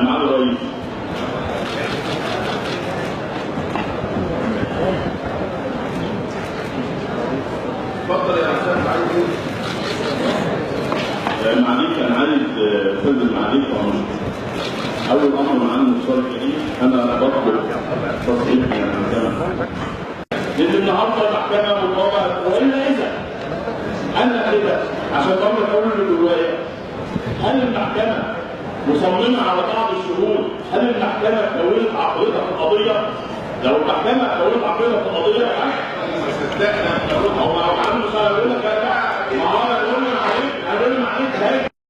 مع الرئيس. اتفضل يا استاذ. معلش انا عايز استاذ المعلش اول امر معانا المستشار الكريم انا بطلب تصحيح من المحكمه لان النهارده المحكمه مطالبه والا اذا انا كده عشان برضه اقول اللي جوايا هل المحكمه مصممه على بعض الشهود؟ هل المحكمه كونت عقيده في القضيه؟ لو المحكمه كونت عقيده في القضيه يعني ما صدقنا